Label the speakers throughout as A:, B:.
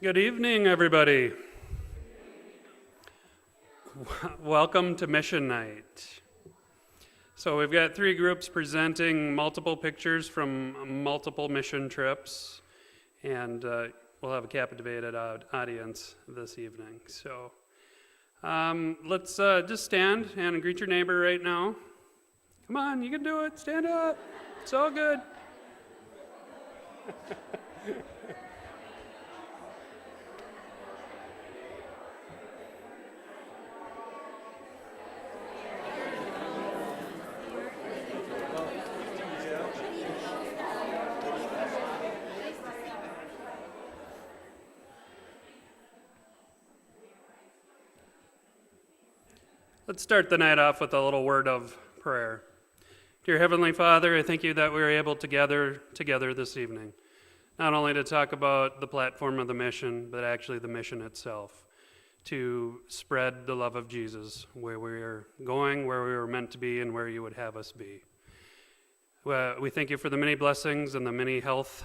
A: Good evening, everybody. Welcome to Mission Night. So we've got three groups presenting multiple pictures from multiple mission trips, and we'll have a captivated audience this evening. So let's just stand and greet your neighbor right now. Come on, you can do it. Stand up. It's all good. Let's start the night off with a little word of prayer. Dear Heavenly Father, I thank you that we were able to gather together this evening, not only to talk about the platform of the mission, but actually the mission itself, to spread the love of Jesus where we are going, where we were meant to be, and where you would have us be. We thank you for the many blessings and the many health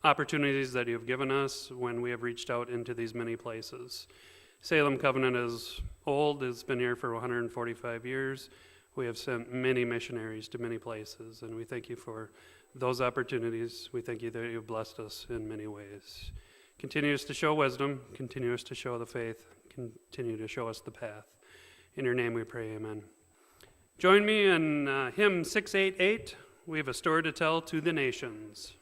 A: opportunities that you've given us when we have reached out into these many places. Salem Covenant is old. It's been here for 145 years. We have sent many missionaries to many places, and we thank you for those opportunities. We thank you that you've blessed us in many ways. Continue us to show wisdom, continue us to show the faith, continue to show us the path. In your name we pray, amen. Join me in hymn 688, We Have a Story to Tell to the Nations.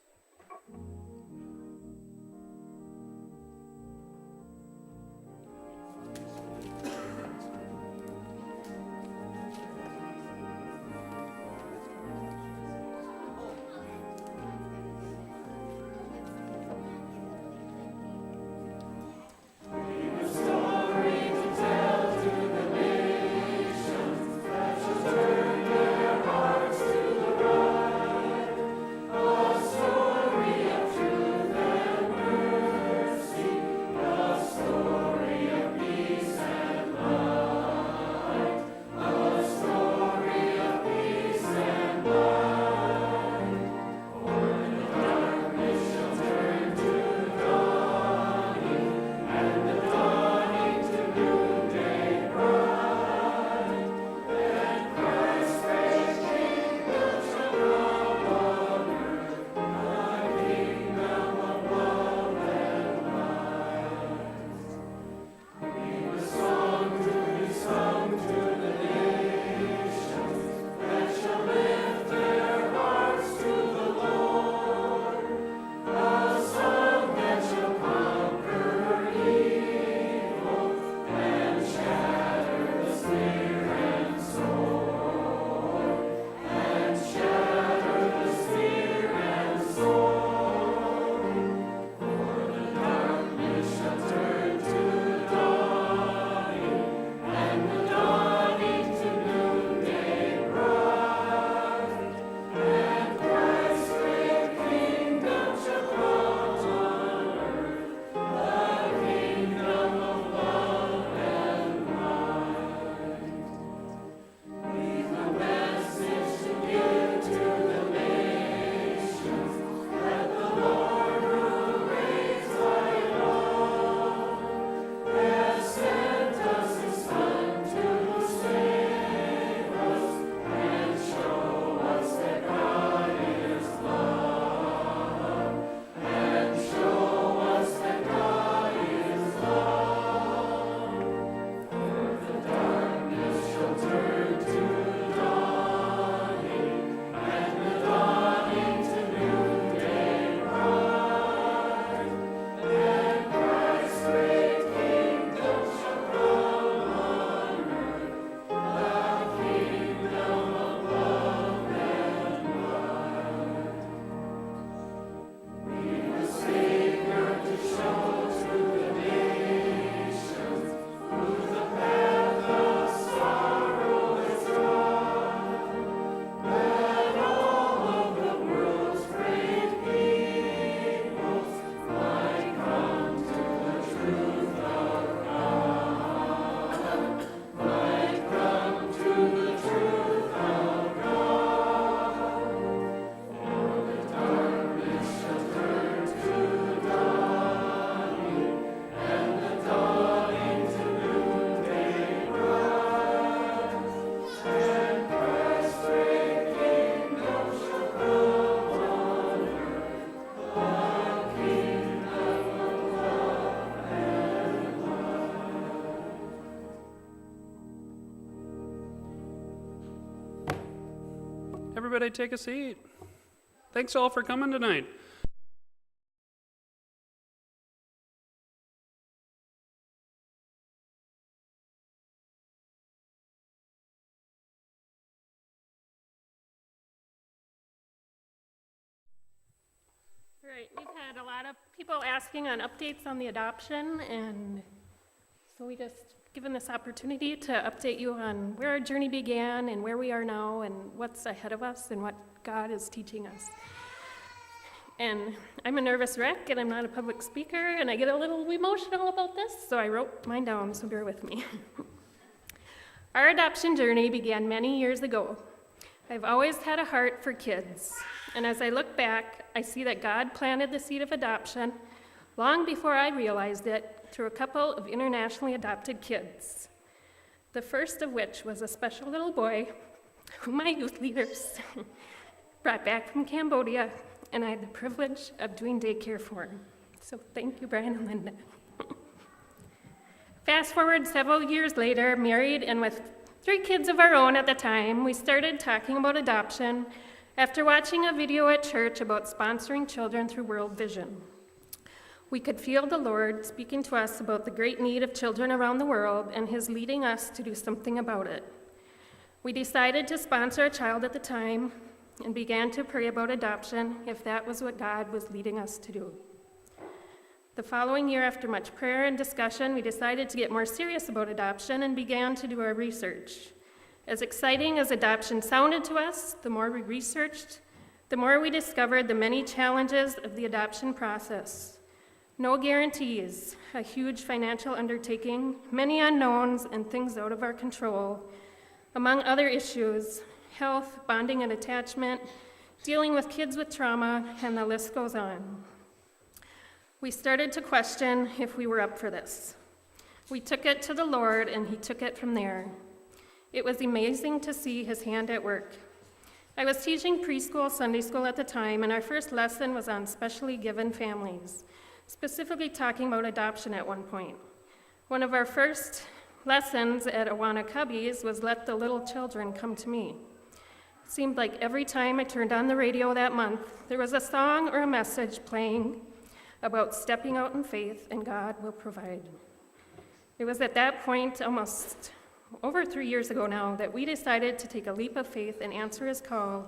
B: Story of
A: everybody take a seat. Thanks all for coming tonight.
B: All right, we've had a lot of people asking on updates on the adoption, and so we just given this opportunity to update you on where our journey began and where we are now and what's ahead of us and what God is teaching us. And I'm a nervous wreck, and I'm not a public speaker, and I get a little emotional about this, so I wrote mine down, so bear with me. Our adoption journey began many years ago. I've always had a heart for kids, and as I look back, I see that God planted the seed of adoption long before I realized it through a couple of internationally adopted kids. The first of which was a special little boy who my youth leaders brought back from Cambodia, and I had the privilege of doing daycare for him. So thank you, Brian and Linda. Fast forward several years later, married and with 3 kids of our own at the time, we started talking about adoption after watching a video at church about sponsoring children through World Vision. We could feel the Lord speaking to us about the great need of children around the world and His leading us to do something about it. We decided to sponsor a child at the time and began to pray about adoption if that was what God was leading us to do. The following year, after much prayer and discussion, we decided to get more serious about adoption and began to do our research. As exciting as adoption sounded to us, the more we researched, the more we discovered the many challenges of the adoption process. No guarantees, a huge financial undertaking, many unknowns, and things out of our control. Among other issues, health, bonding and attachment, dealing with kids with trauma, and the list goes on. We started to question if we were up for this. We took it to the Lord, and He took it from there. It was amazing to see His hand at work. I was teaching preschool Sunday school at the time, and our first lesson was on specially given families, specifically talking about adoption at one point. One of our first lessons at Awana Cubbies was Let the Little Children Come to Me. It seemed like every time I turned on the radio that month, there was a song or a message playing about stepping out in faith and God will provide. It was at that point, almost over 3 years ago now, that we decided to take a leap of faith and answer His call,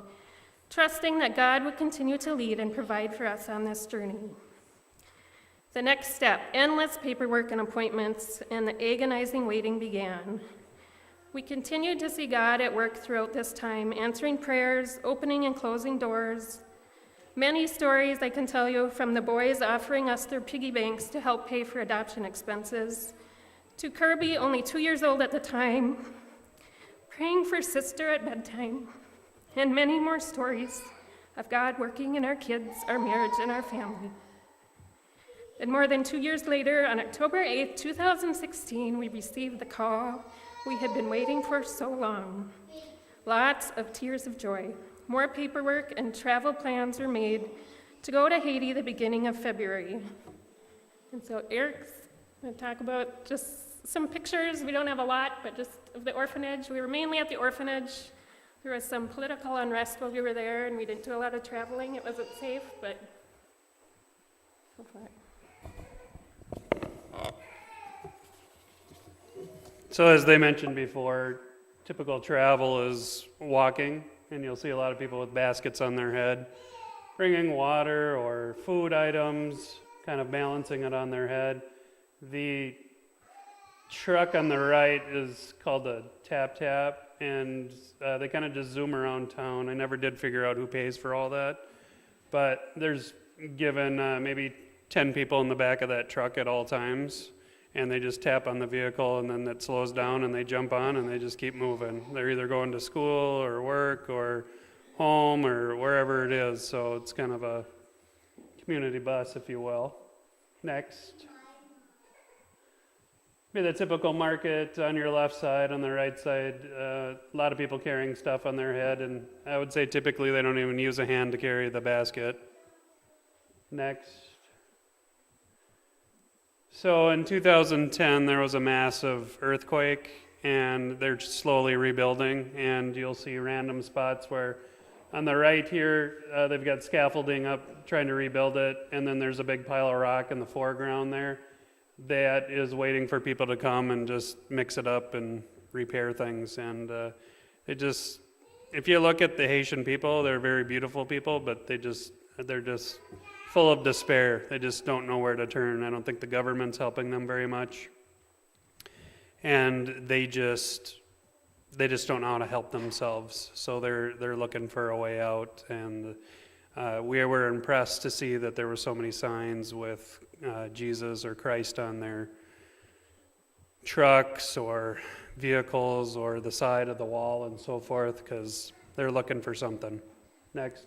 B: trusting that God would continue to lead and provide for us on this journey. The next step, endless paperwork and appointments, and the agonizing waiting began. We continued to see God at work throughout this time, answering prayers, opening and closing doors. Many stories I can tell you, from the boys offering us their piggy banks to help pay for adoption expenses, to Kirby, only 2 years old at the time, praying for sister at bedtime, and many more stories of God working in our kids, our marriage, and our family. And more than 2 years later, on October 8th, 2016, we received the call we had been waiting for so long. Lots of tears of joy. More paperwork and travel plans were made to go to Haiti the beginning of February. And so Eric's going to talk about just some pictures. We don't have a lot, but just of the orphanage. We were mainly at the orphanage. There was some political unrest while we were there, and we didn't do a lot of traveling. It wasn't safe, but so far.
A: So as they mentioned before, typical travel is walking, and you'll see a lot of people with baskets on their head, bringing water or food items, kind of balancing it on their head. The truck on the right is called a tap-tap, and they kind of just zoom around town. I never did figure out who pays for all that, but there's given maybe 10 people in the back of that truck at all times, and they just tap on the vehicle, and then it slows down, and they jump on, and they just keep moving. They're either going to school or work or home or wherever it is, so it's kind of a community bus, if you will. Next. Be the typical market on your left side. On the right side, a lot of people carrying stuff on their head, and I would say typically they don't even use a hand to carry the basket. Next. So in 2010, there was a massive earthquake, and they're slowly rebuilding, and you'll see random spots where On the right here, they've got scaffolding up, trying to rebuild it, and then there's a big pile of rock in the foreground there that is waiting for people to come and just mix it up and repair things. And if you look at the Haitian people, they're very beautiful people, but they're just full of despair. They just don't know where to turn. I don't think the government's helping them very much. And they just don't know how to help themselves. So they're looking for a way out. And we were impressed to see that there were so many signs with Jesus or Christ on their trucks or vehicles or the side of the wall and so forth, because they're looking for something. Next.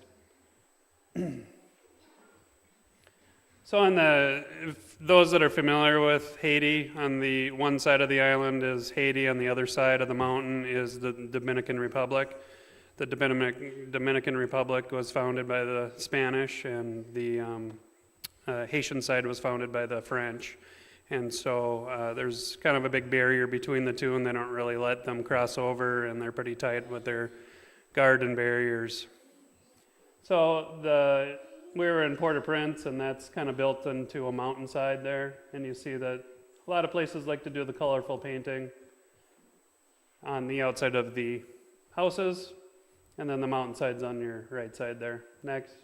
A: So if those that are familiar with Haiti, on the one side of the island is Haiti, on the other side of the mountain is the Dominican Republic. The Dominican Republic was founded by the Spanish, and the Haitian side was founded by the French. And so there's kind of a big barrier between the two, and they don't really let them cross over, and they're pretty tight with their garden barriers. So we were in Port-au-Prince, and that's kind of built into a mountainside there, and you see that a lot of places like to do the colorful painting on the outside of the houses, and then the mountainside's on your right side there. Next.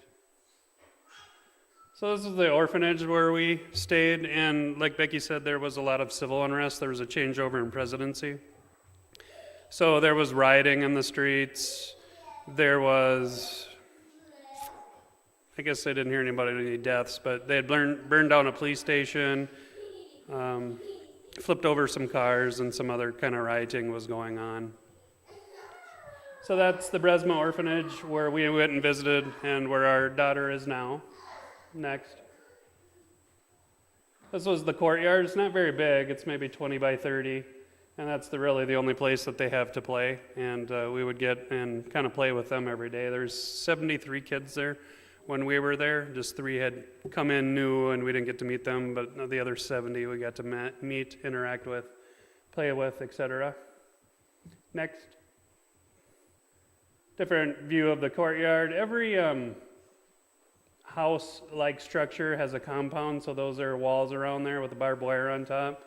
A: So this is the orphanage where we stayed, and like Becky said, there was a lot of civil unrest. There was a changeover in presidency. So there was rioting in the streets. There was, I guess I didn't hear any deaths, but they had burned down a police station, flipped over some cars, and some other kind of rioting was going on. So that's the Bresma Orphanage, where we went and visited, and where our daughter is now. Next. This was the courtyard. It's not very big. It's maybe 20 by 30, and that's really the only place that they have to play. And we would get and kind of play with them every day. There's 73 kids there. When we were there, just 3 had come in new, and we didn't get to meet them, but the other 70 we got to meet, interact with, play with, etc. Next. Different view of the courtyard. Every house-like structure has a compound, so those are walls around there with a barbed wire on top,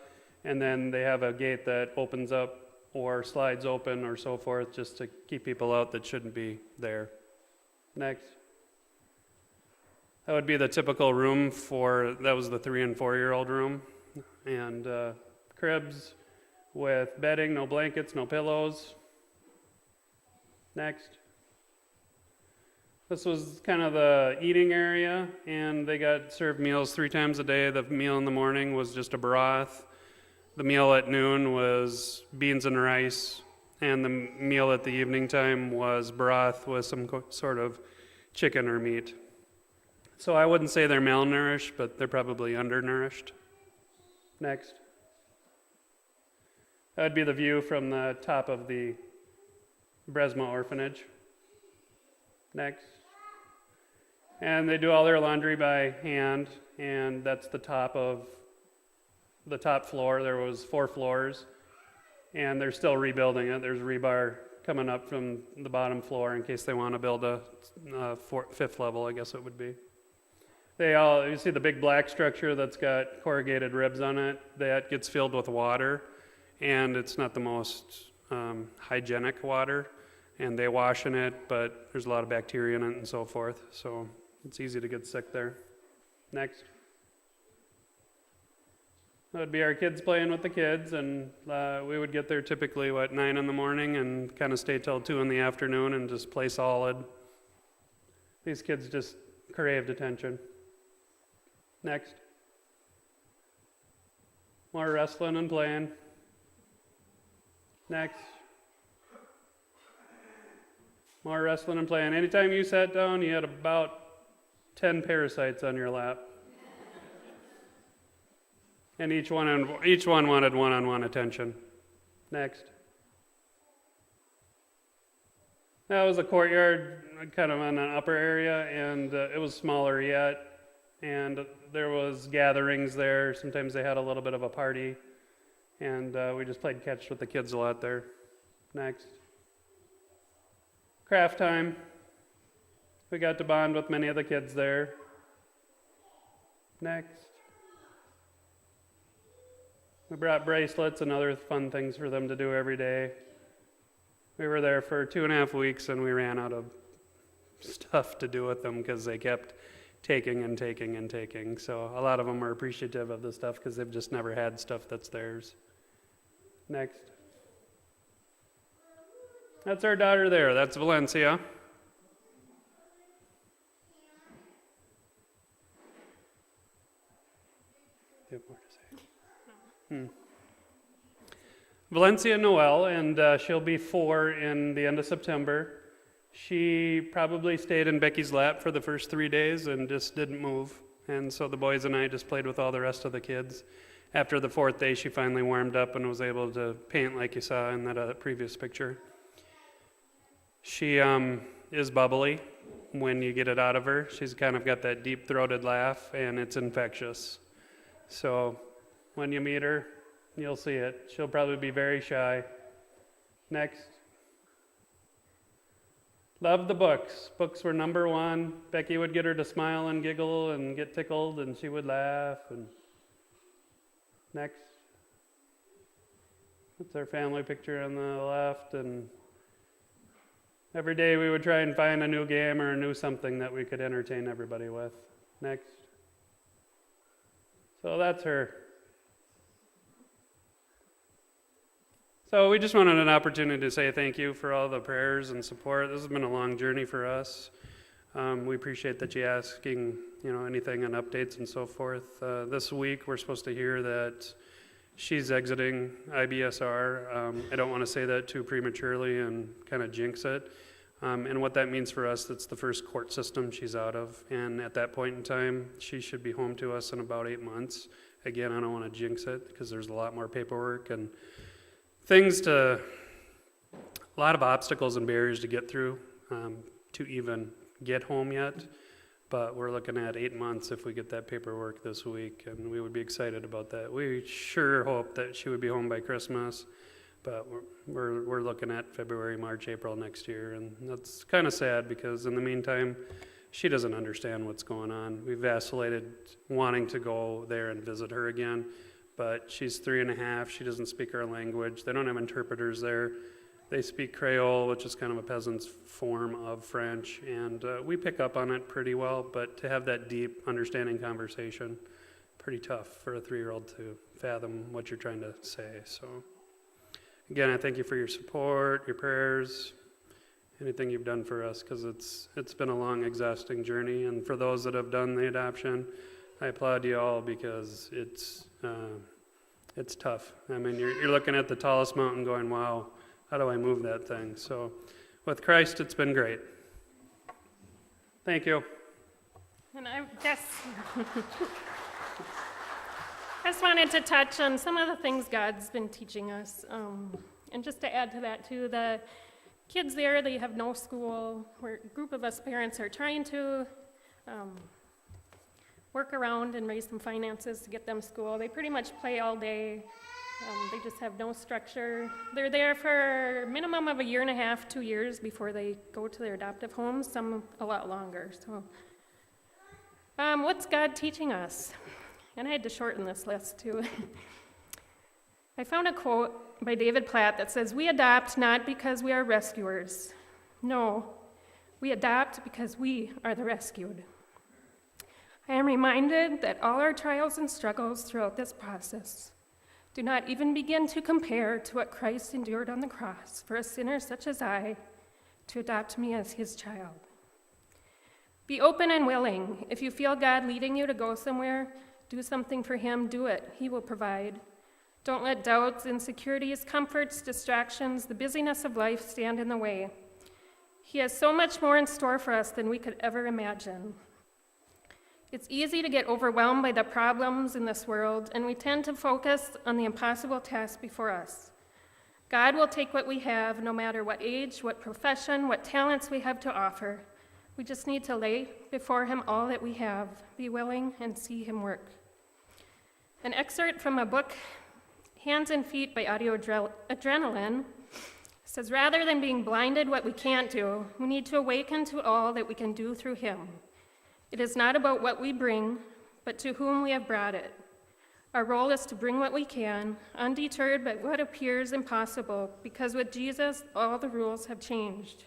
A: and then they have a gate that opens up or slides open or so forth, just to keep people out that shouldn't be there. Next. That would be the typical room that was the 3 and 4-year-old room, and cribs with bedding, no blankets, no pillows. Next. This was kind of the eating area, and they got served meals 3 times a day. The meal in the morning was just a broth. The meal at noon was beans and rice, and the meal at the evening time was broth with some sort of chicken or meat. So I wouldn't say they're malnourished, but they're probably undernourished. Next. That would be the view from the top of the Bresma Orphanage. Next. And they do all their laundry by hand, and that's the top floor. There was 4 floors, and they're still rebuilding it. There's rebar coming up from the bottom floor in case they want to build a 5th level, I guess it would be. You see the big black structure that's got corrugated ribs on it, that gets filled with water, and it's not the most hygienic water, and they wash in it, but there's a lot of bacteria in it and so forth, so it's easy to get sick there. Next. That would be our kids playing with the kids, and we would get there typically, 9 in the morning, and kind of stay till 2 in the afternoon and just play solid. These kids just craved attention. Next. More wrestling and playing. Next. More wrestling and playing. Anytime you sat down, you had about 10 parasites on your lap. And each one wanted one-on-one attention. Next. That was a courtyard, kind of in an upper area, and it was smaller yet. And there was gatherings there. Sometimes they had a little bit of a party, and we just played catch with the kids a lot there. Next. Craft time. We got to bond with many of the kids there. Next. We brought bracelets and other fun things for them to do every day. We were there for 2.5 weeks and we ran out of stuff to do with them because they kept taking and taking and taking. So a lot of them are appreciative of the stuff because they've just never had stuff that's theirs. Next. That's our daughter there. That's Valencia. Do you have more to say? Valencia Noel, and she'll be 4 in the end of September. She probably stayed in Becky's lap for the first 3 days and just didn't move. And so the boys and I just played with all the rest of the kids. After the 4th day, she finally warmed up and was able to paint like you saw in that previous picture. She is bubbly when you get it out of her. She's kind of got that deep-throated laugh, and it's infectious. So when you meet her, you'll see it. She'll probably be very shy. Next. Loved the books. Books were number 1. Becky would get her to smile and giggle and get tickled, and she would laugh. And next. That's our family picture on the left. And every day we would try and find a new game or a new something that we could entertain everybody with. Next. So that's her. So we just wanted an opportunity to say thank you for all the prayers and support. This has been a long journey for us. We appreciate that you asking, anything and updates and so forth. This week we're supposed to hear that she's exiting IBSR. I don't want to say that too prematurely and kind of jinx it. And what that means for us, that's the first court system she's out of. And at that point in time, she should be home to us in about 8 months. Again, I don't want to jinx it because there's a lot more paperwork and a lot of obstacles and barriers to get through to even get home yet. But we're looking at 8 months if we get that paperwork this week, and we would be excited about that. We sure hope that she would be home by Christmas, but we're looking at February, March, April next year, and that's kind of sad because in the meantime, she doesn't understand what's going on. We've vacillated wanting to go there and visit her again, but she's 3.5. She doesn't speak our language. They don't have interpreters there. They speak Creole, which is kind of a peasant's form of French, and we pick up on it pretty well, but to have that deep understanding conversation, pretty tough for a 3-year-old to fathom what you're trying to say. So again, I thank you for your support, your prayers, anything you've done for us, because it's been a long, exhausting journey, and for those that have done the adoption, I applaud you all because it's tough. I mean, you're looking at the tallest mountain going, wow, how do I move that thing? So with Christ, it's been great. Thank you.
B: And I just wanted to touch on some of the things God's been teaching us. And just to add to that too, the kids there, they have no school. A group of us parents are trying to work around and raise some finances to get them school. They pretty much play all day. They just have no structure. They're there for a minimum of 1.5 years, 2 years before they go to their adoptive homes, some a lot longer. So what's God teaching us? And I had to shorten this list too. I found a quote by David Platt that says, "We adopt not because we are rescuers. No, we adopt because we are the rescued." I am reminded that all our trials and struggles throughout this process do not even begin to compare to what Christ endured on the cross for a sinner such as I to adopt me as his child. Be open and willing. If you feel God leading you to go somewhere, do something for him, do it. He will provide. Don't let doubts, insecurities, comforts, distractions, the busyness of life stand in the way. He has so much more in store for us than we could ever imagine. It's easy to get overwhelmed by the problems in this world, and we tend to focus on the impossible task before us. God will take what we have, no matter what age, what profession, what talents we have to offer. We just need to lay before him all that we have, be willing, and see him work. An excerpt from a book, Hands and Feet by Audio Adrenaline, It says, rather than being blinded what we can't do, we need to awaken to all that we can do through him. It is not about what we bring, but to whom we have brought it. Our role is to bring what we can, undeterred by what appears impossible, because with Jesus, all the rules have changed.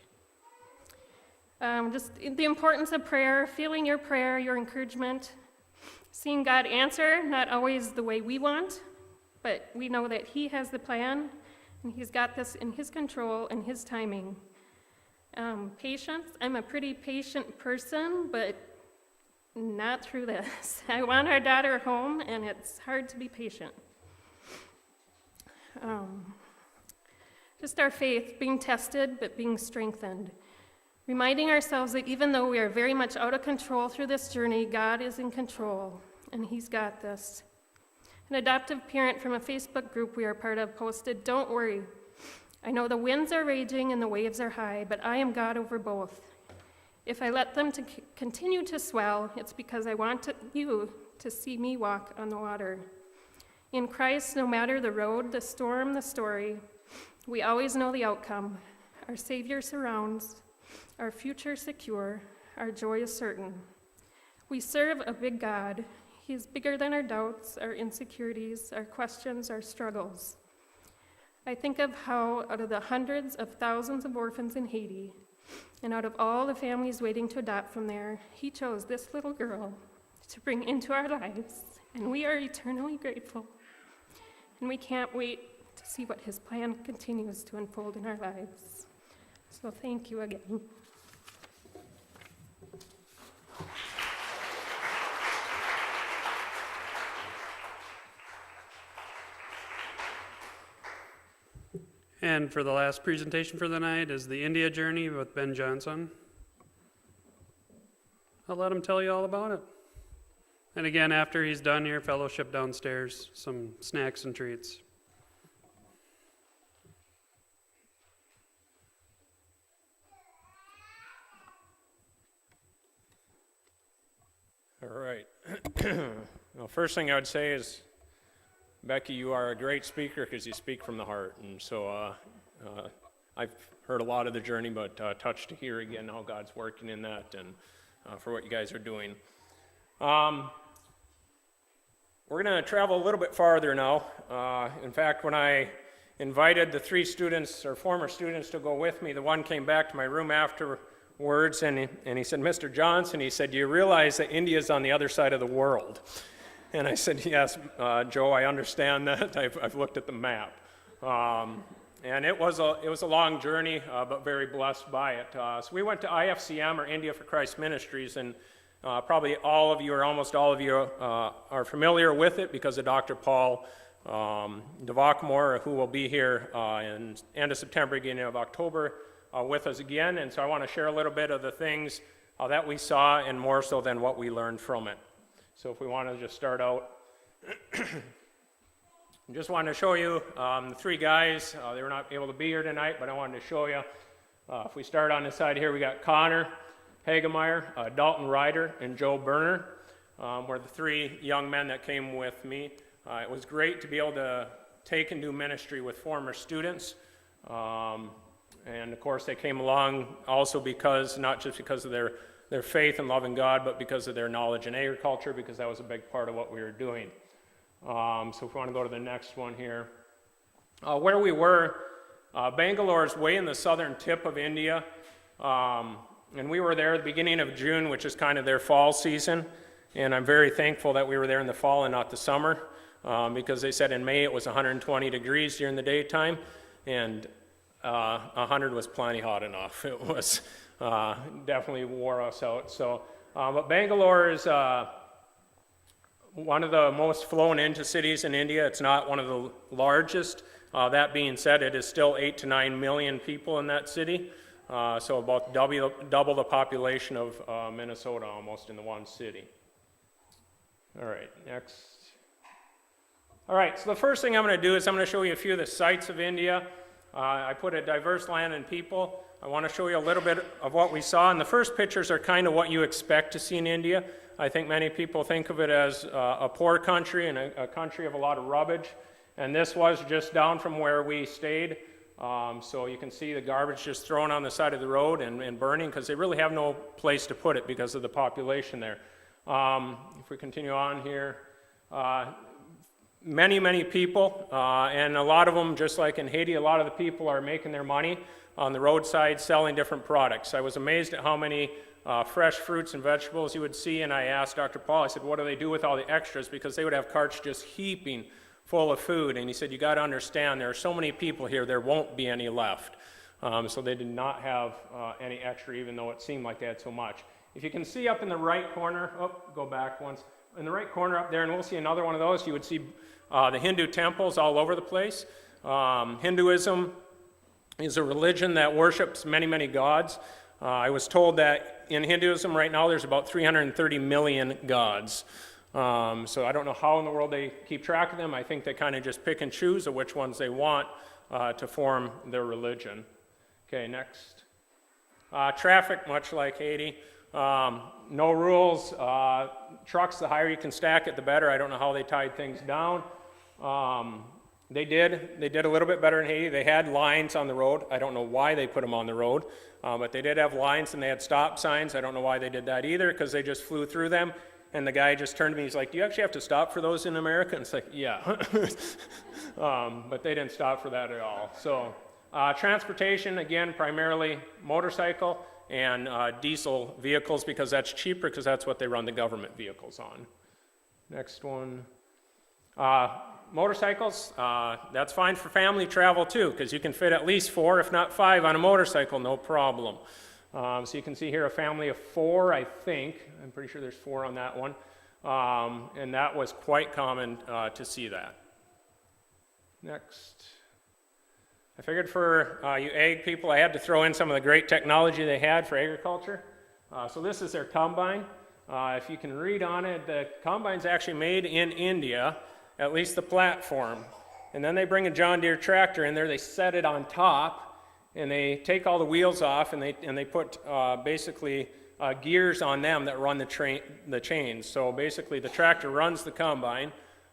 B: Just the importance of prayer, feeling your prayer, your encouragement, seeing God answer, not always the way we want, but we know that he has the plan, and he's got this in his control and his timing. Patience, I'm a pretty patient person, but not through this. I want our daughter home, and it's hard to be patient. Just our faith, being tested, but being strengthened. Reminding ourselves that even though we are very much out of control through this journey, God is in control, and he's got this. An adoptive parent from a Facebook group we are part of posted, "Don't worry. I know the winds are raging and the waves are high, but I am God over both. If I let them continue to swell, it's because I want you to see me walk on the water. In Christ, no matter the road, the storm, the story, we always know the outcome. Our Savior surrounds, our future secure, our joy is certain. We serve a big God. He is bigger than our doubts, our insecurities, our questions, our struggles. I think of how out of the hundreds of thousands of orphans in Haiti, and out of all the families waiting to adopt from there, he chose this little girl to bring into our lives, and we are eternally grateful. And we can't wait to see what his plan continues to unfold in our lives. So thank you again.
A: And for the last presentation for the night is the India Journey with Ben Johnson. I'll let him tell you all about it. And again, after he's done here, fellowship downstairs, some snacks and treats.
C: All right. Well, first thing I would say is, Becky, you are a great speaker because you speak from the heart. And so I've heard a lot of the journey, but touched to hear again how God's working in that and for what you guys are doing. We're going to travel a little bit farther now. In fact, when I invited the 3 students, or former students, to go with me, the one came back to my room afterwards and he said, "Mr. Johnson," he said, "do you realize that India is on the other side of the world?" And I said, "Yes, Joe, I understand that. I've looked at the map." And it was a long journey, but very blessed by it. So we went to IFCM, or India for Christ Ministries, and probably all of you, or almost all of you, are familiar with it because of Dr. Paul Devakmore, who will be here in end of September, beginning of October, with us again. And so I want to share a little bit of the things that we saw, and more so than what we learned from it. So if we want to just start out, just wanted to show you the 3 guys. They were not able to be here tonight, but I wanted to show you. If we start on this side here, we got Connor Hagemeyer, Dalton Ryder, and Joe Berner were the 3 young men that came with me. It was great to be able to take and do ministry with former students. And of course, they came along also because, not just because of their faith and loving God, but because of their knowledge in agriculture, because that was a big part of what we were doing. So if we want to go to the next one here. Where we were, Bangalore is way in the southern tip of India, and we were there at the beginning of June, which is kind of their fall season, and I'm very thankful that we were there in the fall and not the summer, because they said in May it was 120 degrees during the daytime, and 100 was plenty hot enough. It was definitely wore us out. So, but Bangalore is one of the most flown into cities in India. It's not one of the largest. That being said, it is still 8 to 9 million people in that city. So about double the population of Minnesota almost in the one city. All right, next. All right, so the first thing I'm going to do is I'm going to show you a few of the sights of India. I put a diverse land and people. I want to show you a little bit of what we saw, and the first pictures are kind of what you expect to see in India. I think many people think of it as a poor country and a country of a lot of rubbish, and this was just down from where we stayed So you can see the garbage just thrown on the side of the road and burning because they really have no place to put it because of the population there. If we continue on here, many people, and a lot of them, just like in Haiti, a lot of the people are making their money on the roadside selling different products. I was amazed at how many fresh fruits and vegetables you would see, and I asked Dr. Paul, I said, what do they do with all the extras? Because they would have carts just heaping full of food, and he said, you got to understand, there are so many people here, there won't be any left. So they did not have any extra, even though it seemed like they had so much. If you can see up in the right corner, go back once, in the right corner up there, and we'll see another one of those, you would see the Hindu temples all over the place. Hinduism is a religion that worships many gods. I was told that in Hinduism right now there's about 330 million gods. So I don't know how in the world they keep track of them. I think they kind of just pick and choose of which ones they want to form their religion. Okay, next. Traffic, much like Haiti. No rules. Trucks, the higher you can stack it, the better. I don't know how they tied things down. They did a little bit better in Haiti. They had lines on the road. I don't know why they put them on the road, but they did have lines and they had stop signs. I don't know why they did that either, because they just flew through them. And the guy just turned to me, he's like, do you actually have to stop for those in America? And it's like, yeah. But they didn't stop for that at all. So transportation, again, primarily motorcycle and diesel vehicles, because that's cheaper, because that's what they run the government vehicles on. Next one. Motorcycles, that's fine for family travel too, because you can fit at least 4, if not 5, on a motorcycle, no problem. So you can see here a family of 4, I think. I'm pretty sure there's 4 on that one. And that was quite common to see that. Next. I figured for you ag people, I had to throw in some of the great technology they had for agriculture. So this is their combine. If you can read on it, the combine's actually made in India, at least the platform. And then they bring a John Deere tractor in there, they set it on top, and they take all the wheels off, and they put basically gears on them that run the chains. So basically the tractor runs the combine.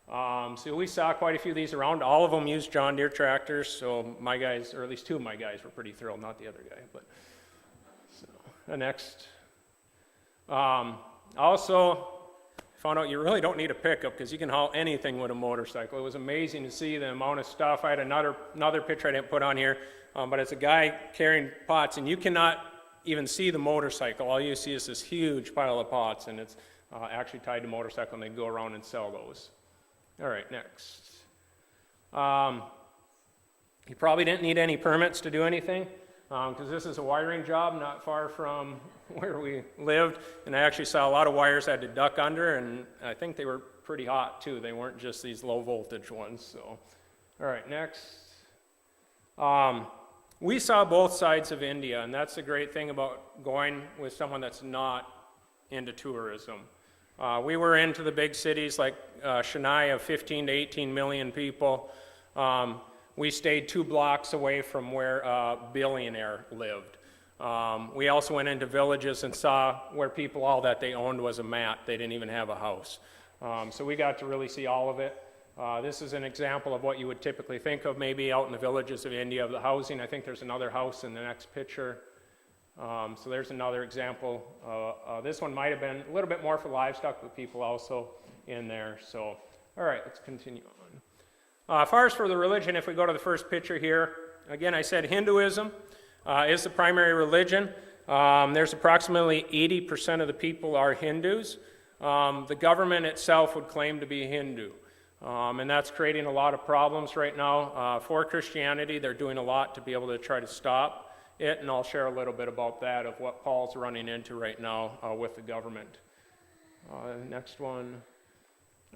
C: So we saw quite a few of these around. All of them used John Deere tractors, so my guys, or at least 2 of my guys, were pretty thrilled, not the other guy. But so, the next. Also, found out you really don't need a pickup because you can haul anything with a motorcycle. It was amazing to see the amount of stuff. I had another picture I didn't put on here, but it's a guy carrying pots, and you cannot even see the motorcycle. All you see is this huge pile of pots, and it's actually tied to a motorcycle, and they go around and sell those. All right, next. You probably didn't need any permits to do anything, because this is a wiring job not far from where we lived, and I actually saw a lot of wires I had to duck under, and I think they were pretty hot too. They weren't just these low voltage ones. So, all right, next. We saw both sides of India, and that's the great thing about going with someone that's not into tourism. We were into the big cities like Chennai of 15 to 18 million people. We stayed 2 blocks away from where a billionaire lived. We also went into villages and saw where people, all that they owned was a mat. They didn't even have a house. So we got to really see all of it. This is an example of what you would typically think of maybe out in the villages of India of the housing. I think there's another house in the next picture. So there's another example. This one might have been a little bit more for livestock, but people also in there. So, all right, let's continue on. As far as for the religion, if we go to the first picture here, again, I said Hinduism is the primary religion. There's approximately 80% of the people are Hindus. The government itself would claim to be Hindu. And that's creating a lot of problems right now. For Christianity, they're doing a lot to be able to try to stop it, and I'll share a little bit about that, of what Paul's running into right now with the government. Next one.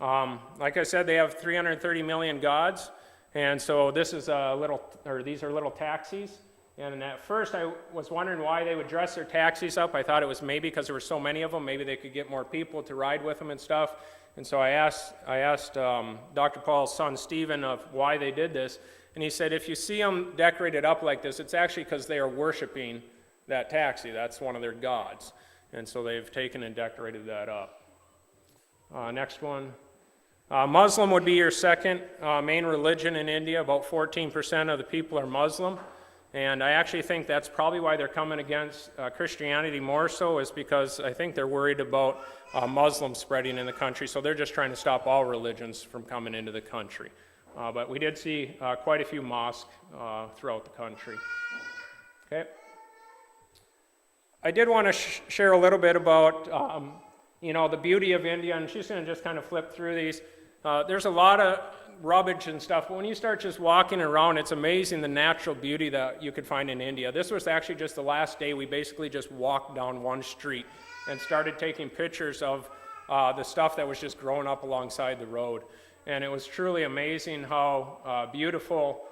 C: Like I said, they have 330 million gods, and so this is these are little taxis. And at first I was wondering why they would dress their taxis up. I thought it was maybe because there were so many of them, maybe they could get more people to ride with them and stuff. And so I asked Dr. Paul's son Stephen of why they did this, and he said if you see them decorated up like this, it's actually because they are worshiping that taxi. That's one of their gods, and so they've taken and decorated that up. Next one. Muslim would be your second main religion in India. About 14% of the people are Muslim. And I actually think that's probably why they're coming against Christianity more so, is because I think they're worried about Muslims spreading in the country. So they're just trying to stop all religions from coming into the country. But we did see quite a few mosques throughout the country. Okay. I did want to share a little bit about, the beauty of India, and she's going to just kind of flip through these. There's a lot of rubbish and stuff, but when you start just walking around, it's amazing the natural beauty that you could find in India. This was actually just the last day. We basically just walked down one street and started taking pictures of the stuff that was just growing up alongside the road. And it was truly amazing how beautiful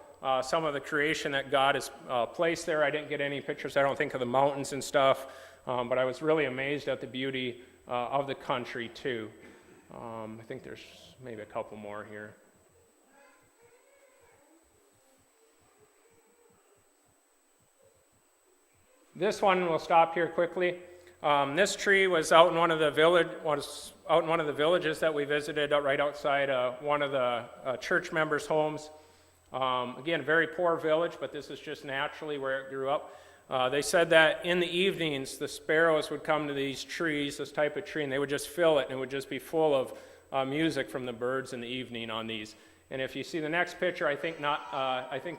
C: some of the creation that God has placed there. I didn't get any pictures, I don't think, of the mountains and stuff, but I was really amazed at the beauty of the country too. I think there's maybe a couple more here. This one, we'll stop here quickly. This tree was out in one of the villages that we visited, right outside one of the church members' homes. Again, very poor village, but this is just naturally where it grew up. They said that in the evenings, the sparrows would come to these trees, this type of tree, and they would just fill it, and it would just be full of music from the birds in the evening on these. And if you see the next picture, I think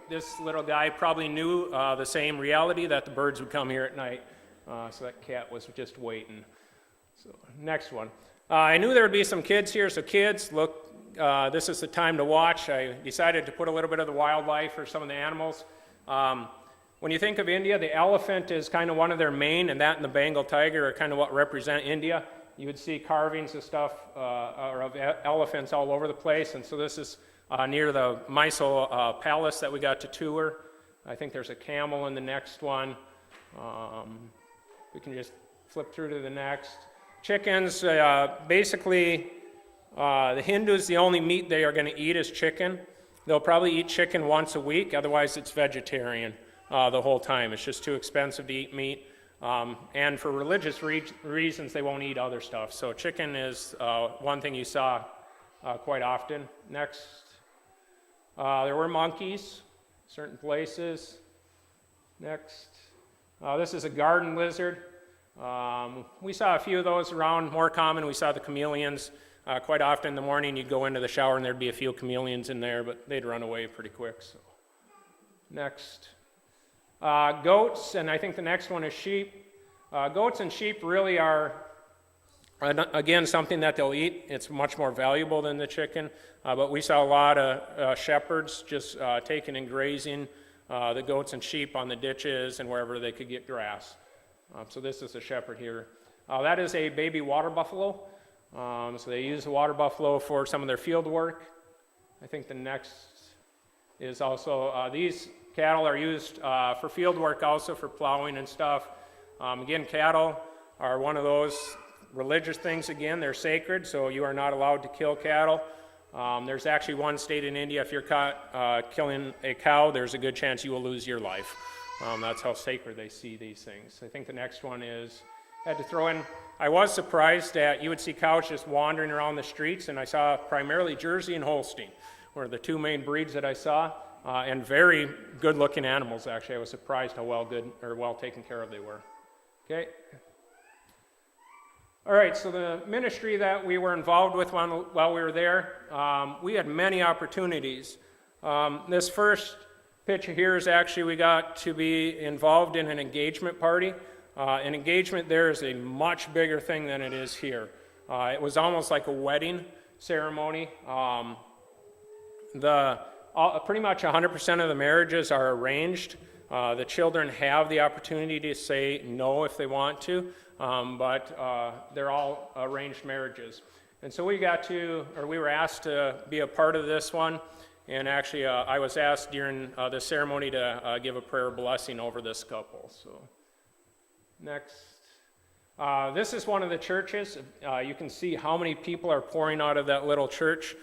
C: this little guy probably knew the same reality, that the birds would come here at night. So that cat was just waiting. So next one. I knew there would be some kids here, so kids, look, this is the time to watch. I decided to put a little bit of the wildlife or some of the animals. When you think of India, the elephant is kind of one of their main, and that and the Bengal tiger are kind of what represent India. You would see carvings of stuff of elephants all over the place, and so this is near the Mysore Palace that we got to tour. I think there's a camel in the next one. We can just flip through to the next. Chickens, basically, the Hindus, the only meat they are going to eat is chicken. They'll probably eat chicken once a week, otherwise it's vegetarian the whole time. It's just too expensive to eat meat. And for religious reasons, they won't eat other stuff. So chicken is one thing you saw quite often. Next. There were monkeys, certain places. Next. This is a garden lizard. We saw a few of those around. More common, we saw the chameleons. Quite often in the morning, you'd go into the shower and there'd be a few chameleons in there, but they'd run away pretty quick. So. Next. Goats, and I think the next one is sheep. Goats and sheep really are, again, something that they'll eat. It's much more valuable than the chicken. But we saw a lot of shepherds just taking and grazing the goats and sheep on the ditches and wherever they could get grass. So this is a shepherd here. That is a baby water buffalo. So they use the water buffalo for some of their field work. I think the next is also, these cattle are used for field work also, for plowing and stuff. Again, cattle are one of those religious things. Again, they're sacred, so you are not allowed to kill cattle. There's actually one state in India, if you're caught killing a cow, there's a good chance you will lose your life. That's how sacred they see these things. I think the next one is, had to throw in, I was surprised that you would see cows just wandering around the streets, and I saw primarily Jersey and Holstein were the two main breeds that I saw, and very good-looking animals, actually. I was surprised how well taken care of they were. Okay. All right, so the ministry that we were involved with while we were there, we had many opportunities. This first picture here is actually we got to be involved in an engagement party. An engagement there is a much bigger thing than it is here. It was almost like a wedding ceremony. Pretty much 100% of the marriages are arranged. The children have the opportunity to say no if they want to, but they're all arranged marriages. And so we were asked to be a part of this one, and actually I was asked during the ceremony to give a prayer blessing over this couple. So next. This is one of the churches. You can see how many people are pouring out of that little church.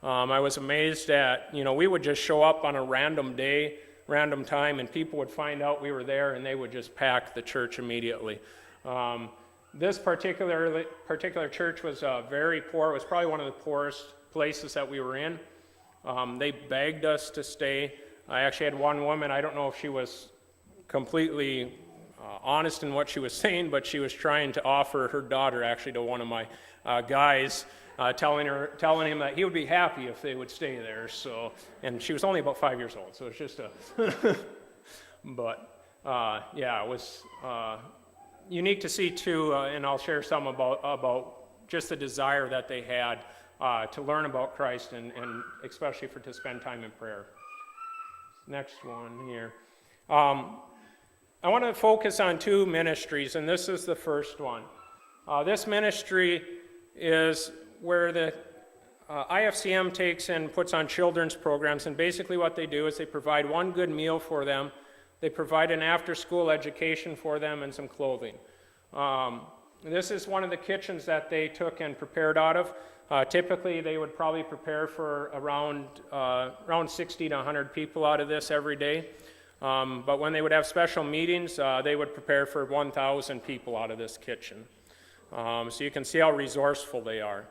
C: I was amazed at, we would just show up on a random day, random time, and people would find out we were there and they would just pack the church immediately. This particular church was very poor. It was probably one of the poorest places that we were in. They begged us to stay. I actually had one woman, I don't know if she was completely honest in what she was saying, but she was trying to offer her daughter actually to one of my guys, telling him that he would be happy if they would stay there. So, and she was only about 5 years old, so it's just a, but yeah, it was unique to see too, and I'll share some about just the desire that they had to learn about Christ and especially to spend time in prayer. Next one here. I want to focus on two ministries, and this is the first one. This ministry is where the IFCM takes and puts on children's programs, and basically what they do is they provide one good meal for them, they provide an after-school education for them, and some clothing. This is one of the kitchens that they took and prepared out of. Typically, they would probably prepare for around 60 to 100 people out of this every day. But when they would have special meetings, they would prepare for 1,000 people out of this kitchen. So you can see how resourceful they are.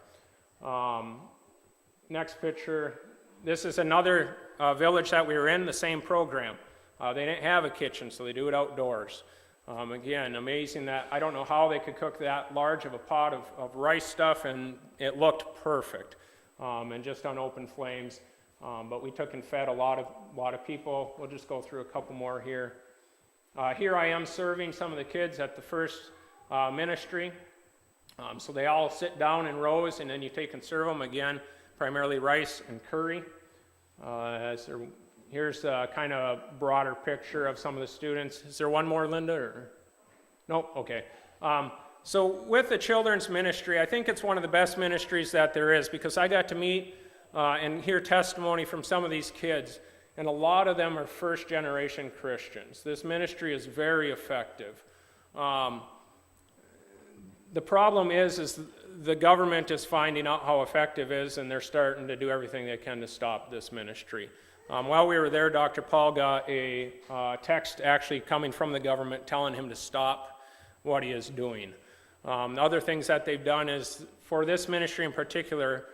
C: Next picture. This is another village that we were in, the same program. They didn't have a kitchen, so they do it outdoors. Again, amazing that I don't know how they could cook that large of a pot of rice stuff, and it looked perfect, and just on open flames. But we took and fed a lot of people. We'll just go through a couple more here. Here I am serving some of the kids at the first ministry. So they all sit down in rows, and then you take and serve them again, primarily rice and curry. Here's kind of a broader picture of some of the students. Is there one more, Linda? Or? Nope, okay. So with the children's ministry, I think it's one of the best ministries that there is, because I got to meet and hear testimony from some of these kids, and a lot of them are first-generation Christians. This ministry is very effective. The problem is the government is finding out how effective it is, and they're starting to do everything they can to stop this ministry. While we were there, Dr. Paul got a text actually coming from the government telling him to stop what he is doing. Other things that they've done is, for this ministry in particular,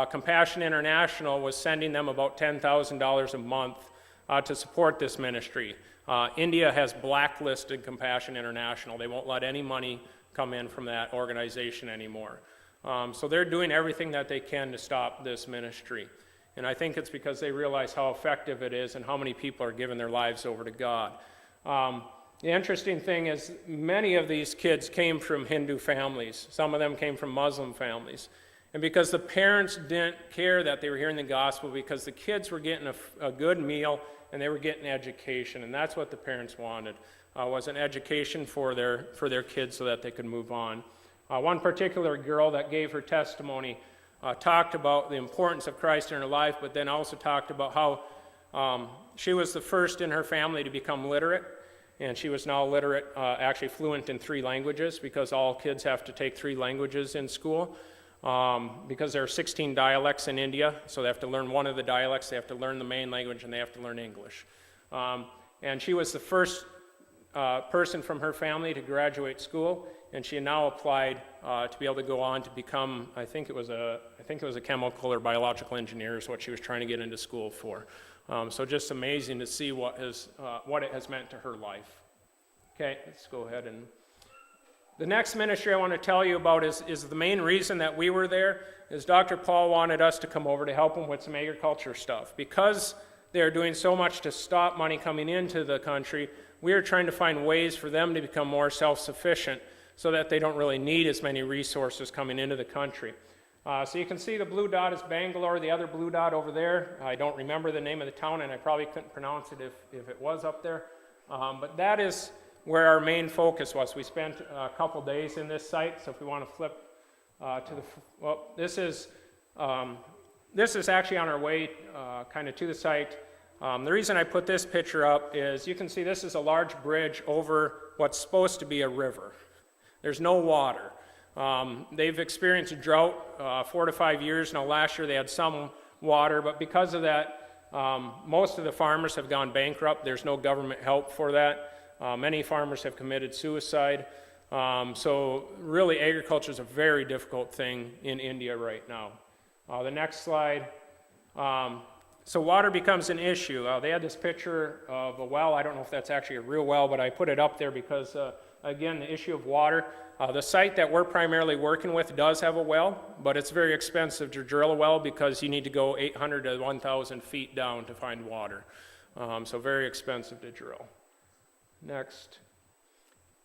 C: Compassion International was sending them about $10,000 a month to support this ministry. India has blacklisted Compassion International. They won't let any money come in from that organization anymore. So they're doing everything that they can to stop this ministry. And I think it's because they realize how effective it is and how many people are giving their lives over to God. The interesting thing is many of these kids came from Hindu families. Some of them came from Muslim families. And because the parents didn't care that they were hearing the gospel, because the kids were getting a good meal and they were getting education, and that's what the parents wanted, was an education for their kids so that they could move on. One particular girl that gave her testimony talked about the importance of Christ in her life, but then also talked about how she was the first in her family to become literate, and she was now literate, actually fluent in 3 languages, because all kids have to take 3 languages in school, because there are 16 dialects in India, so they have to learn one of the dialects, they have to learn the main language, and they have to learn English. And she was the first person from her family to graduate school, and she now applied to be able to go on to become, I think it was a chemical or biological engineer is what she was trying to get into school for. So just amazing to see what it has meant to her life. Okay, let's go ahead and... The next ministry I want to tell you about is the main reason that we were there, is Dr. Paul wanted us to come over to help him with some agriculture stuff. Because they are doing so much to stop money coming into the country, we are trying to find ways for them to become more self-sufficient so that they don't really need as many resources coming into the country. So you can see the blue dot is Bangalore, the other blue dot over there. I don't remember the name of the town, and I probably couldn't pronounce it if it was up there. But that is where our main focus was. We spent a couple days in this site, so if we want to flip this is actually on our way kind of to the site. The reason I put this picture up is you can see this is a large bridge over what's supposed to be a river. There's no water. They've experienced a drought 4 to 5 years. Now last year they had some water, but because of that, most of the farmers have gone bankrupt. There's no government help for that. Many farmers have committed suicide. So really agriculture is a very difficult thing in India right now. The next slide. So water becomes an issue. They had this picture of a well. I don't know if that's actually a real well, but I put it up there because, again, the issue of water. The site that we're primarily working with does have a well, but it's very expensive to drill a well because you need to go 800 to 1,000 feet down to find water. So very expensive to drill. Next.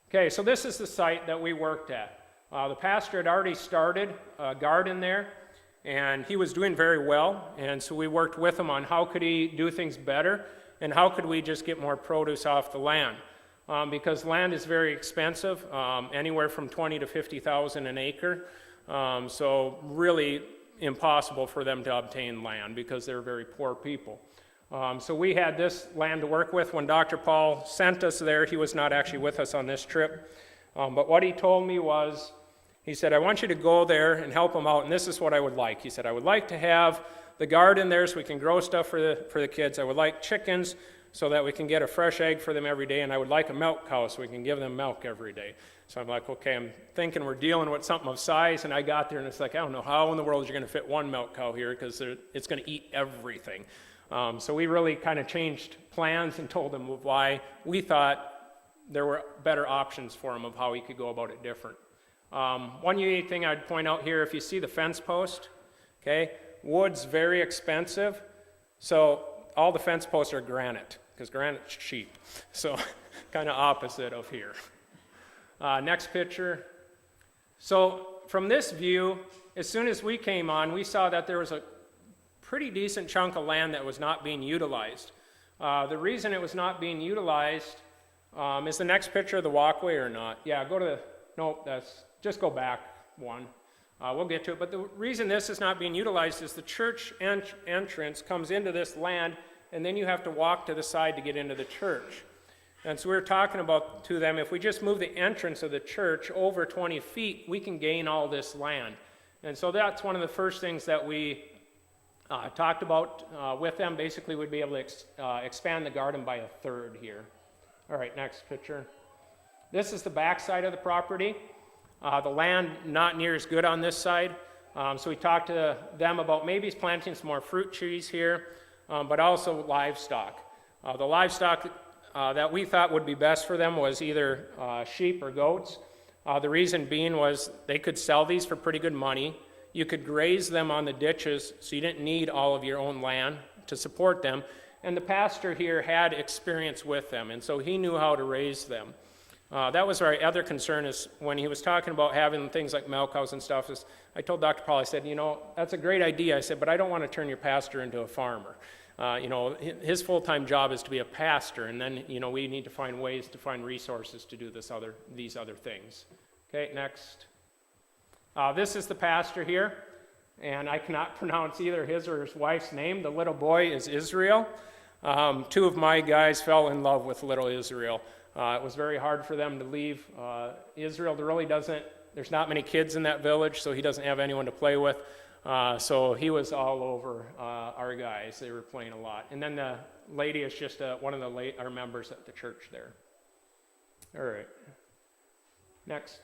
C: Okay, so this is the site that we worked at. The pastor had already started a garden there, and he was doing very well, and so we worked with him on how could he do things better, and how could we just get more produce off the land. Because land is very expensive, anywhere from 20 to 50,000 an acre, so really impossible for them to obtain land because they're very poor people. So we had this land to work with. When Dr. Paul sent us there, he was not actually with us on this trip, but what he told me was, he said, I want you to go there and help them out, and this is what I would like. He said, I would like to have the garden there so we can grow stuff for the kids. I would like chickens so that we can get a fresh egg for them every day, and I would like a milk cow so we can give them milk every day. So I'm like, okay, I'm thinking we're dealing with something of size, and I got there, and it's like, I don't know how in the world you're going to fit one milk cow here because it's going to eat everything. So we really kind of changed plans and told him why we thought there were better options for him of how he could go about it different. One unique thing I'd point out here, if you see the fence post, okay, wood's very expensive, so all the fence posts are granite, because granite's cheap, so kind of opposite of here. Next picture. So from this view, as soon as we came on, we saw that there was a pretty decent chunk of land that was not being utilized. The reason it was not being utilized is the next picture of the walkway or not? Yeah, go to the, nope, just go back one. We'll get to it, but the reason this is not being utilized is the church entrance comes into this land, and then you have to walk to the side to get into the church. And so we were talking about to them, if we just move the entrance of the church over 20 feet, we can gain all this land. And so that's one of the first things that we talked about with them. Basically, we'd be able to expand the garden by a third here. All right, next picture. This is the back side of the property. The land not near as good on this side. So we talked to them about maybe planting some more fruit trees here, but also livestock. The livestock that we thought would be best for them was either sheep or goats. The reason being was they could sell these for pretty good money. You could graze them on the ditches, so you didn't need all of your own land to support them. And the pastor here had experience with them, and so he knew how to raise them. That was our other concern, is when he was talking about having things like milk cows and stuff, is I told Dr. Paul, I said, that's a great idea. I said, but I don't want to turn your pastor into a farmer. His full-time job is to be a pastor, and then, we need to find ways to find resources to do these other things. Okay, next. This is the pastor here, and I cannot pronounce either his or his wife's name. The little boy is Israel. Two of my guys fell in love with little Israel. It was very hard for them to leave. Israel there's not many kids in that village, so he doesn't have anyone to play with. So he was all over our guys. They were playing a lot. And then the lady is just one of our members at the church there. All right. Next.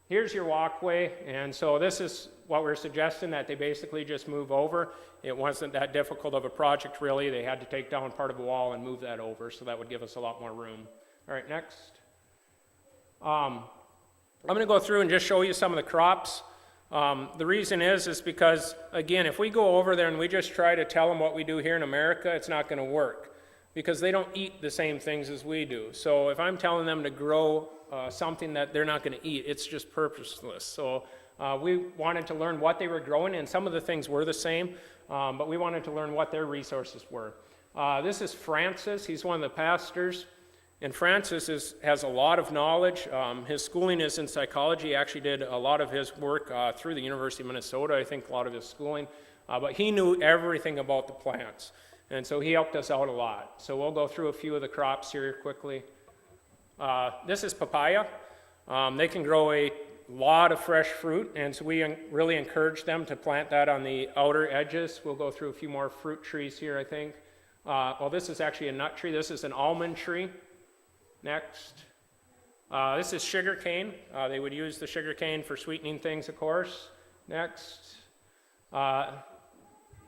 C: Here's your walkway, and so this is what we're suggesting, that they basically just move over. It wasn't that difficult of a project, really. They had to take down part of a wall and move that over, so that would give us a lot more room. All right, next. I'm going to go through and just show you some of the crops. The reason is because, again, if we go over there and we just try to tell them what we do here in America, it's not going to work, because they don't eat the same things as we do. So if I'm telling them to grow something that they're not going to eat, it's just purposeless. So we wanted to learn what they were growing, and some of the things were the same, but we wanted to learn what their resources were. This is Francis. He's one of the pastors, and Francis has a lot of knowledge. His schooling is in psychology. He actually did a lot of his work through the University of Minnesota, I think, a lot of his schooling, but he knew everything about the plants, and so he helped us out a lot. So we'll go through a few of the crops here quickly. This is papaya. They can grow a lot of fresh fruit, and so we really encourage them to plant that on the outer edges. We'll go through a few more fruit trees here, I think. This is actually a nut tree. This is an almond tree. Next. This is sugar cane. They would use the sugar cane for sweetening things, of course. Next.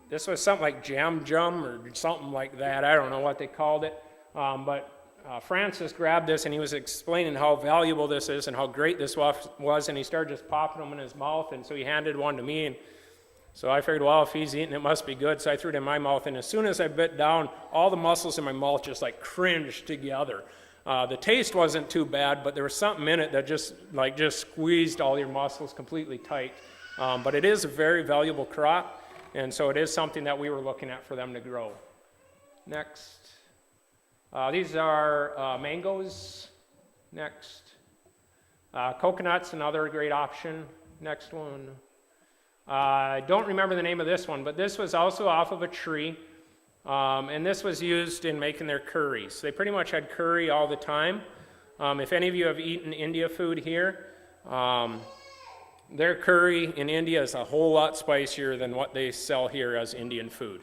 C: This was something like jam or something like that. I don't know what they called it. But Francis grabbed this and he was explaining how valuable this is and how great this was, and he started just popping them in his mouth, and so he handed one to me. And so I figured, well, if he's eating it must be good. So I threw it in my mouth, and as soon as I bit down, all the muscles in my mouth just like cringed together. The taste wasn't too bad, but there was something in it that just squeezed all your muscles completely tight. But it is a very valuable crop, and so it is something that we were looking at for them to grow. Next. These are mangoes. Next. Coconuts, another great option. Next one. I don't remember the name of this one, but this was also off of a tree. And this was used in making their curries. They pretty much had curry all the time. If any of you have eaten India food here, their curry in India is a whole lot spicier than what they sell here as Indian food.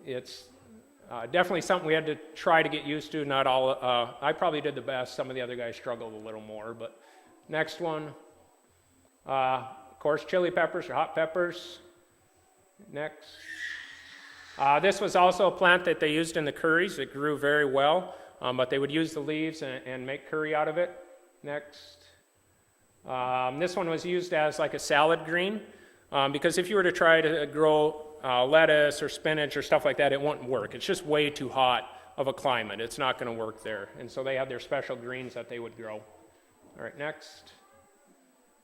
C: It's definitely something we had to try to get used to. Not all. I probably did the best. Some of the other guys struggled a little more. But next one. Of course, chili peppers or hot peppers. Next. This was also a plant that they used in the curries. It grew very well, but they would use the leaves and make curry out of it. Next. This one was used as like a salad green, because if you were to try to grow lettuce or spinach or stuff like that, it wouldn't work. It's just way too hot of a climate. It's not going to work there. And so they had their special greens that they would grow. All right, next.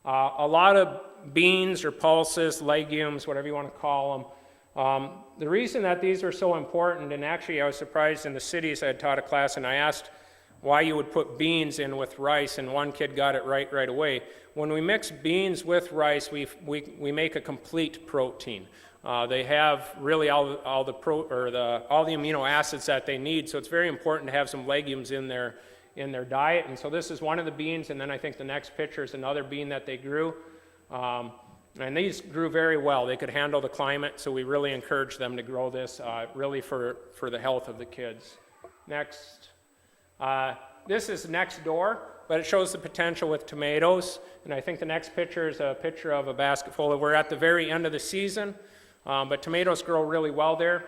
C: A lot of beans or pulses, legumes, whatever you want to call them. The reason that these are so important, and actually I was surprised in the cities I had taught a class and I asked why you would put beans in with rice, and one kid got it right away. When we mix beans with rice, we make a complete protein. They have really all the amino acids that they need, so it's very important to have some legumes in their diet. And so this is one of the beans, and then I think the next picture is another bean that they grew. And these grew very well. They could handle the climate, so we really encourage them to grow this, really for the health of the kids. Next. This is next door, but it shows the potential with tomatoes. And I think the next picture is a picture of a basket full. We're at the very end of the season, but tomatoes grow really well there.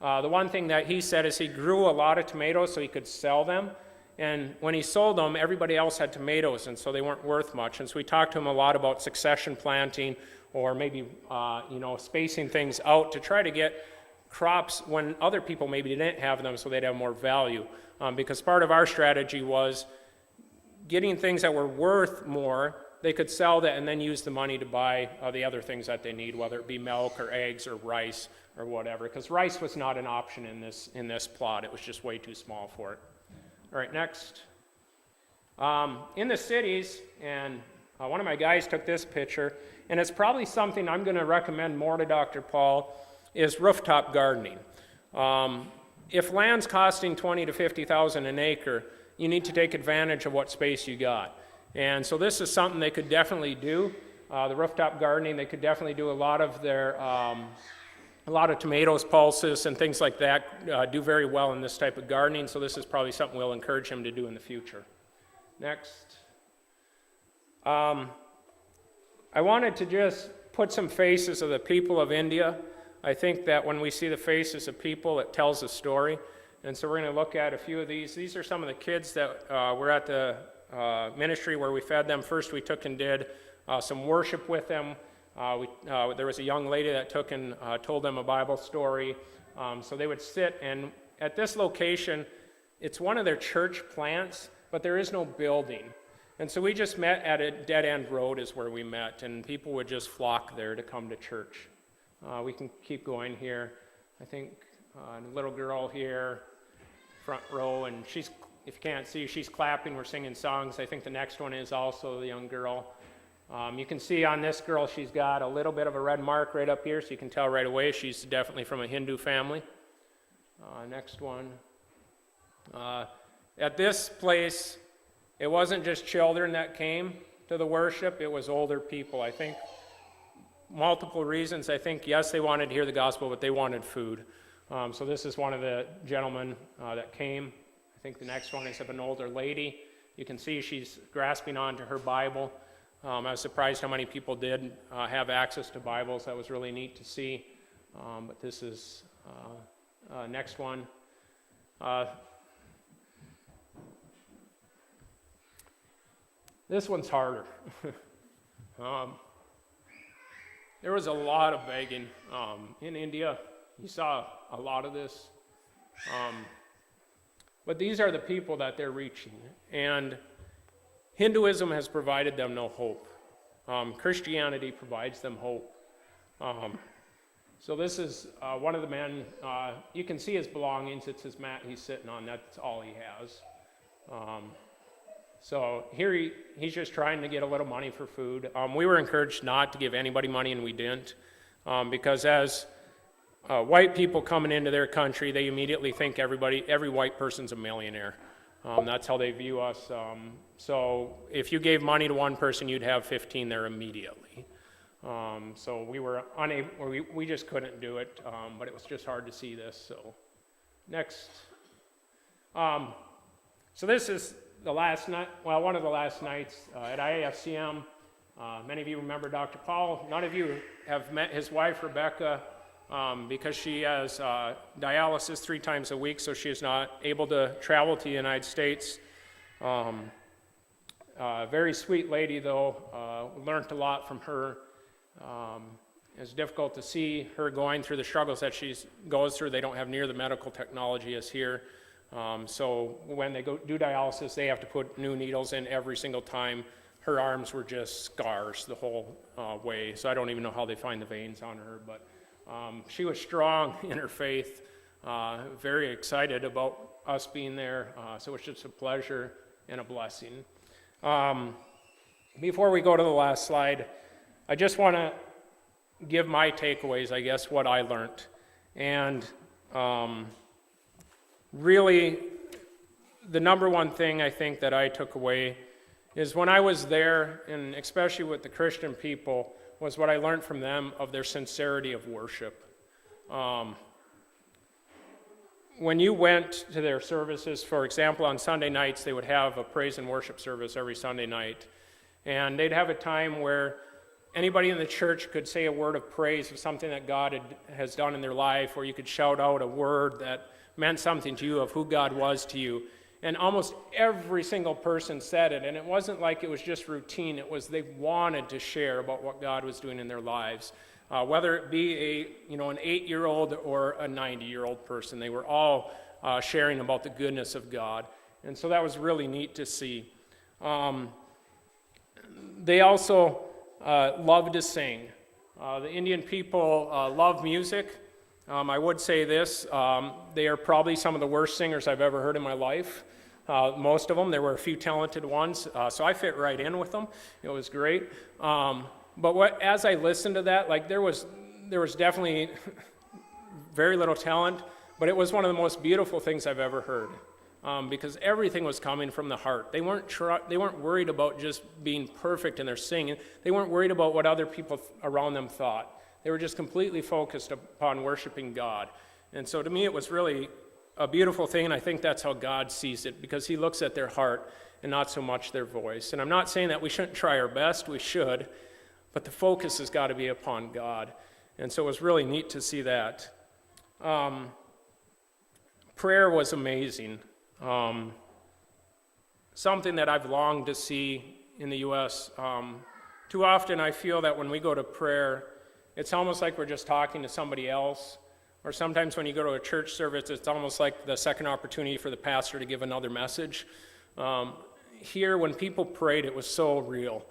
C: The one thing that he said is he grew a lot of tomatoes so he could sell them. And when he sold them, everybody else had tomatoes, and so they weren't worth much. And so we talked to him a lot about succession planting, or maybe spacing things out to try to get crops when other people maybe didn't have them, so they'd have more value. Because part of our strategy was getting things that were worth more. They could sell that and then use the money to buy the other things that they need, whether it be milk or eggs or rice or whatever. Because rice was not an option in this plot; it was just way too small for it. All right, next. In the cities, and one of my guys took this picture, and it's probably something I'm going to recommend more to Dr. Paul, is rooftop gardening. If land's costing $20,000 to $50,000 an acre, you need to take advantage of what space you got. And so this is something they could definitely do. The rooftop gardening, they could definitely do a lot of tomatoes, pulses, and things like that do very well in this type of gardening, so this is probably something we'll encourage him to do in the future. Next. I wanted to just put some faces of the people of India. I think that when we see the faces of people, it tells a story, and so we're going to look at a few of these. These are some of the kids that were at the ministry where we fed them. First, we took and did some worship with them. There was a young lady that took and told them a Bible story. So they would sit, and at this location, it's one of their church plants, but there is no building. And so we just met at a dead-end road is where we met, and people would just flock there to come to church. We can keep going here. I think a little girl here, front row, and she's, if you can't see, she's clapping. We're singing songs. I think the next one is also the young girl. You can see on this girl, she's got a little bit of a red mark right up here, so you can tell right away she's definitely from a Hindu family. Next one. At this place, it wasn't just children that came to the worship, it was older people. I think multiple reasons. I think, yes, they wanted to hear the gospel, but they wanted food. So this is one of the gentlemen that came. I think the next one is of an older lady. You can see she's grasping onto her Bible. I was surprised how many people did have access to Bibles. That was really neat to see. But this is next one. This one's harder. There was a lot of begging in India. You saw a lot of this. But these are the people that they're reaching. And Hinduism has provided them no hope. Christianity provides them hope. So this is one of the men. You can see his belongings. It's his mat he's sitting on. That's all he has. So here he's just trying to get a little money for food. We were encouraged not to give anybody money, and we didn't. Because as white people coming into their country, they immediately think every white person's a millionaire. That's how they view us. So if you gave money to one person, you'd have 15 there immediately. So we were unable, or we just couldn't do it, but it was just hard to see this. So next. So this is the last night, well, one of the last nights at IAFCM. Many of you remember Dr. Paul. None of you have met his wife, Rebecca, because she has dialysis 3 times a week, so she is not able to travel to the United States. Very sweet lady, though. Learned a lot from her. It's difficult to see her going through the struggles that she goes through. They don't have near the medical technology as here. So when they do dialysis, they have to put new needles in every single time. Her arms were just scars the whole way, so I don't even know how they find the veins on her. But she was strong in her faith, very excited about us being there. So it was just a pleasure and a blessing. Before we go to the last slide, I just want to give my takeaways, I guess, what I learned. And really, the number one thing I think that I took away is when I was there, and especially with the Christian people, was what I learned from them of their sincerity of worship. When you went to their services, for example, on Sunday nights, they would have a praise and worship service every Sunday night. And they'd have a time where anybody in the church could say a word of praise of something that God has done in their life, or you could shout out a word that meant something to you of who God was to you. And almost every single person said it, and it wasn't like it was just routine. It was they wanted to share about what God was doing in their lives. Whether it be an 8-year-old or a 90-year-old person, they were all sharing about the goodness of God. And so that was really neat to see. They also loved to sing. The Indian people love music. I would say this, they are probably some of the worst singers I've ever heard in my life. Most of them, there were a few talented ones, so I fit right in with them. It was great. But as I listened to that, like there was definitely very little talent, but it was one of the most beautiful things I've ever heard, because everything was coming from the heart. They weren't worried about just being perfect in their singing. They weren't worried about what other people around them thought. They were just completely focused upon worshiping God. And so to me, it was really a beautiful thing, and I think that's how God sees it, because he looks at their heart and not so much their voice. And I'm not saying that we shouldn't try our best. We should. But the focus has got to be upon God. And so it was really neat to see that. Prayer was amazing. Something that I've longed to see in the U.S. Too often I feel that when we go to prayer, it's almost like we're just talking to somebody else. Or sometimes when you go to a church service, it's almost like the second opportunity for the pastor to give another message. Here, when people prayed, it was so real.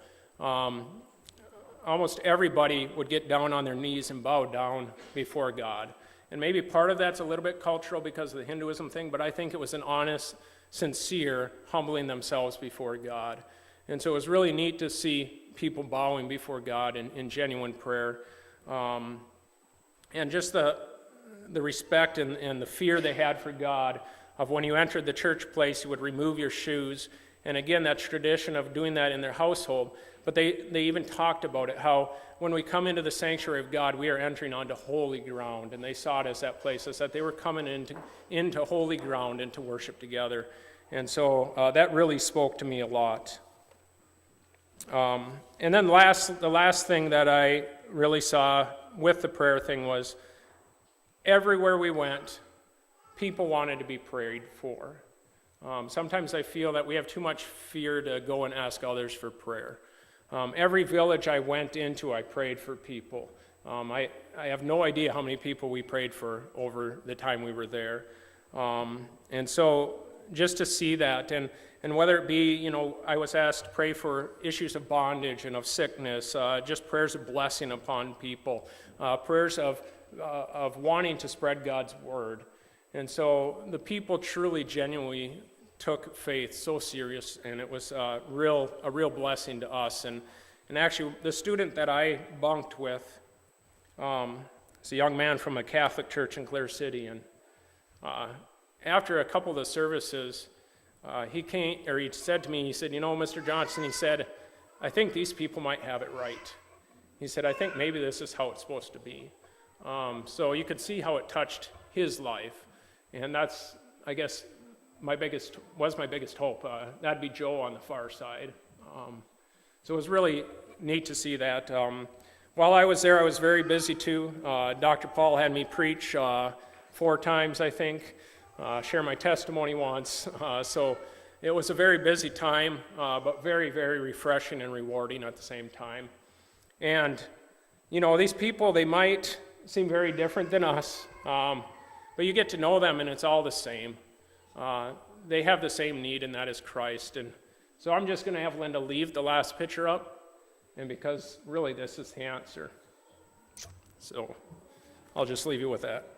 C: Almost everybody would get down on their knees and bow down before God. And maybe part of that's a little bit cultural because of the Hinduism thing, but I think it was an honest, sincere, humbling themselves before God. And so it was really neat to see people bowing before God in genuine prayer. And just the respect and the fear they had for God of when you entered the church place, you would remove your shoes. And again, that tradition of doing that in their household. But they even talked about it, how when we come into the sanctuary of God, we are entering onto holy ground. And they saw it as that place, as that they were coming into holy ground and to worship together. And so that really spoke to me a lot. And then the last thing that I really saw with the prayer thing was everywhere we went, people wanted to be prayed for. Sometimes I feel that we have too much fear to go and ask others for prayer. Every village I went into, I prayed for people. I have no idea how many people we prayed for over the time we were there. And so just to see that, and whether it be, I was asked to pray for issues of bondage and of sickness, just prayers of blessing upon people, prayers of wanting to spread God's word. And so the people truly, genuinely took faith so serious, and it was a real blessing to us. And actually, the student that I bunked with is a young man from a Catholic church in Clear City, and after a couple of the services, he said to me, he said, Mr. Johnson, he said, I think these people might have it right. He said, I think maybe this is how it's supposed to be. So you could see how it touched his life, and that's, I guess, my biggest hope. That'd be Joe on the far side. So it was really neat to see that. While I was there, I was very busy too. Dr. Paul had me preach 4 times, I think, share my testimony once. So it was a very busy time, but very, very refreshing and rewarding at the same time. And, these people, they might seem very different than us, but you get to know them and it's all the same. They have the same need, and that is Christ. And so I'm just going to have Linda leave the last picture up, and because really this is the answer. So I'll just leave you with that.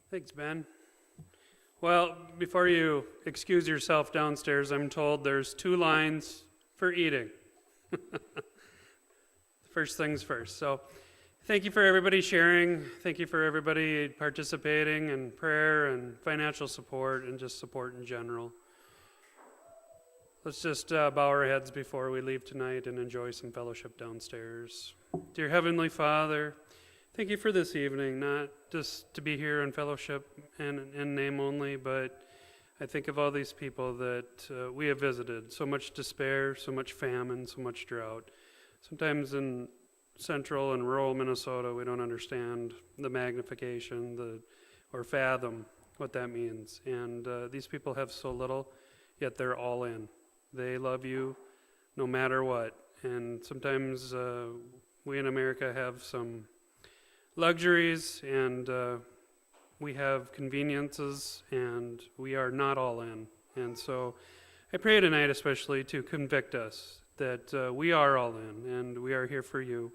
A: Thanks, Ben. Well, before you excuse yourself downstairs, I'm told there's 2 lines for eating. First things first. So thank you for everybody sharing. Thank you for everybody participating in prayer and financial support and just support in general. Let's just bow our heads before we leave tonight and enjoy some fellowship downstairs. Dear Heavenly Father, thank you for this evening, not just to be here in fellowship and in name only, but I think of all these people that we have visited. So much despair, so much famine, so much drought. Sometimes in central and rural Minnesota, we don't understand the magnification or fathom what that means. And these people have so little, yet they're all in. They love you no matter what. And sometimes we in America have some luxuries, and we have conveniences, and we are not all in. And so I pray tonight especially to convict us that we are all in, and we are here for you.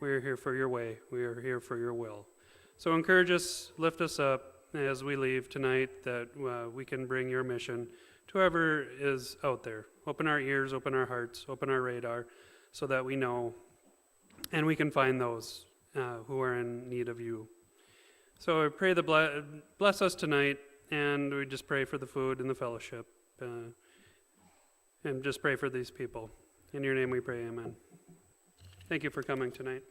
A: We are here for your way. We are here for your will. So encourage us, lift us up as we leave tonight, that we can bring your mission to whoever is out there. Open our ears, open our hearts, open our radar, so that we know and we can find those who are in need of you. So I pray bless us tonight, and we just pray for the food and the fellowship, and just pray for these people. In your name we pray, amen. Thank you for coming tonight.